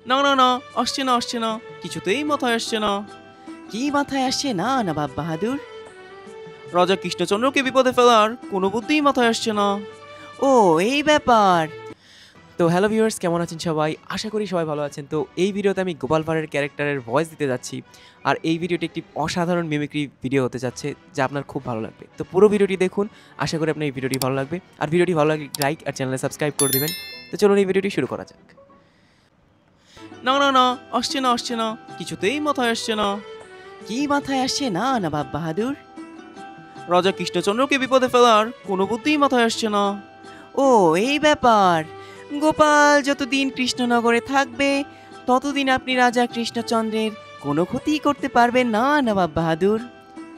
না না না, আসছে না, কিছুতেই মাথায় আসছে না। কি মাথায় আসছে না নবাব বাহাদুর? রাজা কৃষ্ণচন্দ্রকে বিপদে ফেলার কোনো বুদ্ধিই মাথায় আসছে না। ও, এই ব্যাপার। তো হ্যালো ভিউয়ার্স, কেমন আছেন সবাই? আশা করি সবাই ভালো আছেন। তো এই ভিডিওতে আমি গোপাল ভাঁড়ের ক্যারেক্টারের ভয়েস দিতে যাচ্ছি। আর এই ভিডিওটি একটি অসাধারণ মিমিক্রি ভিডিও হতে যাচ্ছে, যা আপনার খুব ভালো লাগবে। তো পুরো ভিডিওটি দেখুন, আশা করি আপনার এই ভিডিওটি ভালো লাগবে। আর ভিডিওটি ভালো লাগলে লাইক আর চ্যানেলে সাবস্ক্রাইব করে দেবেন। তো চলুন এই ভিডিওটি শুরু করা যাক। না না না, আসছে না, কিছুতেই মাথায় আসছে না। কি মাথায় আসছে না নবাব বাহাদুর? রাজা কৃষ্ণচন্দ্রকে বিপদে ফেলার কোনো বুদ্ধিই মাথায় আসছে না। ও, এই ব্যাপার। গোপাল যতদিন কৃষ্ণনগরে থাকবে ততদিন আপনি রাজা কৃষ্ণচন্দ্রের কোনো ক্ষতি করতে পারবেন না নবাব বাহাদুর।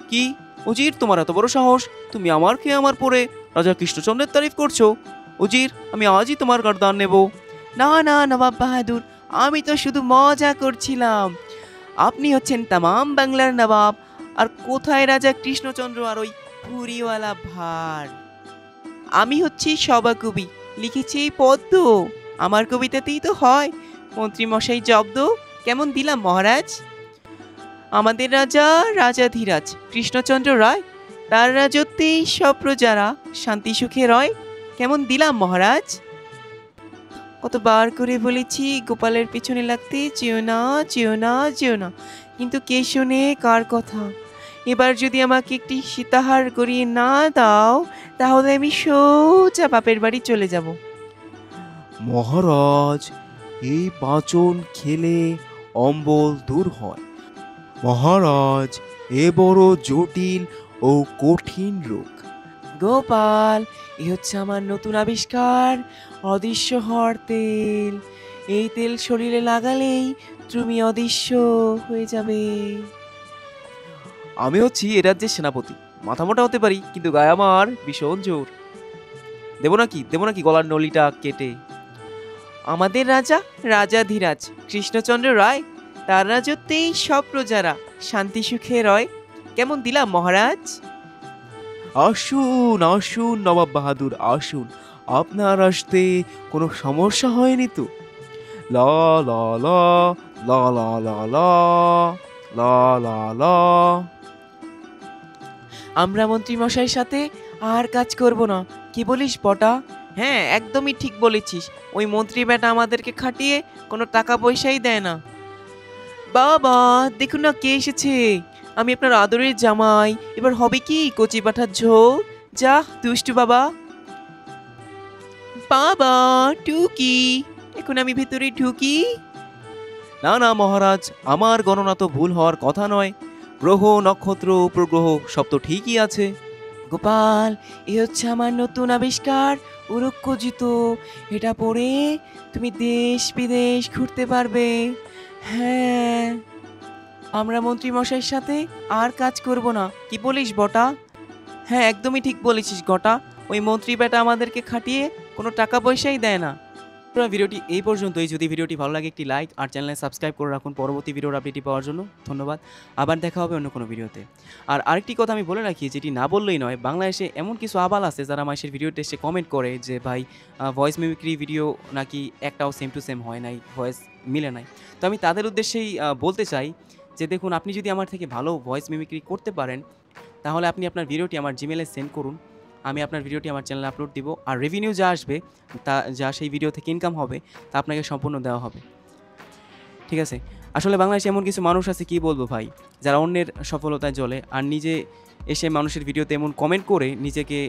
কি উজির, তোমার এত বড় সাহস? তুমি আমার খেয়ে আমার পরে রাজা কৃষ্ণচন্দ্রের তারিফ করছো? উজির, আমি আজই তোমার গর্দান নেব। না না নবাব বাহাদুর, আমি তো শুধু মজা করছিলাম। আপনি হচ্ছেন তামাম বাংলার নবাব, আর কোথায় রাজা কৃষ্ণচন্দ্র আর ওই পুরীওয়ালা ভার? আমি হচ্ছি সভাকবি, লিখেছি এই পদ্য। আমার কবিতাতেই তো হয় মন্ত্রীমশাই জব্দ। কেমন দিলাম মহারাজ? আমাদের রাজা রাজাধিরাজ কৃষ্ণচন্দ্র রায়, তার রাজত্বেই সব প্রজারা শান্তি সুখে রয়। কেমন দিলাম মহারাজ? কতবার করে বলেছি গোপালের পিছনে লাগতে যেও না, যেও না, যেও না, কিন্তু কে শোনে কার কথা? এবার যদি আমাকে একটি সীতাহার করিয়ে না দাও, তাহলে আমি সোজা বাপের বাড়ি চলে যাব। মহারাজ, এই পাঁচন খেলে অম্বল দূর হয়। মহারাজ, এ বড় জটিল ও কঠিন রোগ। গোপাল, এ হচ্ছে আমার নতুন আবিষ্কার, অদৃশ্য হওয়ার তেল। এই তেল শরীরে লাগালেই তুমি অদৃশ্য হয়ে যাবে। আমি হচ্ছি এ রাজ্যের সেনাপতি। মাথা মোটা হতে পারি, কিন্তু গায়ে আমার ভীষণ জোর। দেবো নাকি গলার নলিটা কেটে? আমাদের রাজা রাজাধিরাজ কৃষ্ণচন্দ্র রায়, তার রাজত্বেই সব প্রজারা শান্তি সুখে রয়। কেমন দিলাম মহারাজ? আসুন আসুন নবাব বাহাদুর, আসুন। আপনার আসতে কোনো সমস্যা হয়নি তো? লা লা লা লা লা লা লা লা লা লা। আমরা মন্ত্রী মশাইয়ের সাথে আর কাজ করব না। কি বলিস বটা? হ্যাঁ, একদমই ঠিক বলেছিস। ওই মন্ত্রী বেটা আমাদেরকে খাটিয়ে কোনো টাকা পয়সাই দেয় না। বাবা, দেখুন না কে এসেছে। আমি আপনার আদরের জামাই। এবার হবে কি কচি পাঠার ঝোল? যা দুষ্টু বাবা। বাবা, টুকি, এখন আমি ভেতরে ঢুকি? না না মহারাজ, আমার গণনা তো ভুল হওয়ার কথা নয়। গ্রহ নক্ষত্র উপগ্রহ সব তো ঠিকই আছে। গোপাল, এ হচ্ছে আমার নতুন আবিষ্কার উরুক্কজিত। এটা পরে তুমি দেশ বিদেশ ঘুরতে পারবে। হ্যাঁ, আমরা মন্ত্রী মশাইয়ের সাথে আর কাজ করব না। কি বলিস বটা? হ্যাঁ, একদমই ঠিক বলেছিস গটা। ওই মন্ত্রী বেটা আমাদেরকে খাটিয়ে কোনো টাকা পয়সাই দেয় না। পুরো ভিডিওটি এই পর্যন্তই। যদি ভিডিওটি ভালো লাগে একটি লাইক আর চ্যানেলে সাবস্ক্রাইব করে রাখুন পরবর্তী ভিডিওর আপডেটটি পাওয়ার জন্য। ধন্যবাদ। আবার দেখা হবে অন্য কোনো ভিডিওতে। আর আরেকটি কথা আমি বলে রাখি, যেটি না বললেই নয়, বাংলাদেশে এমন কিছু আবাল আছে যারা মাসের ভিডিওতে এসে কমেন্ট করে যে ভাই, ভয়েস মিমিক্রি ভিডিও নাকি একটাও সেম টু সেম হয় নাই, ভয়েস মিলে নাই। তো আমি তাদের উদ্দেশ্যেই বলতে চাই যে দেখুন, আপনি যদি আমার থেকে ভালো ভয়েস মিমিক্রি করতে পারেন, তাহলে আপনি আপনার ভিডিওটি আমার জিমেলে সেন্ড করুন। আমি আপনার ভিডিওটি আমার চ্যানেলে আপলোড দিব, আর রেভিনিউ যা আসবে, যা সেই ভিডিও থেকে ইনকাম হবে, তা আপনাকে সম্পূর্ণ দেওয়া হবে। ঠিক আছে? আসলে বাংলাদেশে এমন কিছু মানুষ আছে, কি বলবো ভাই, যারা অন্যের সফলতায় জ্বলে আর নিজে এসে মানুষের ভিডিওতে এমন কমেন্ট করে নিজেকে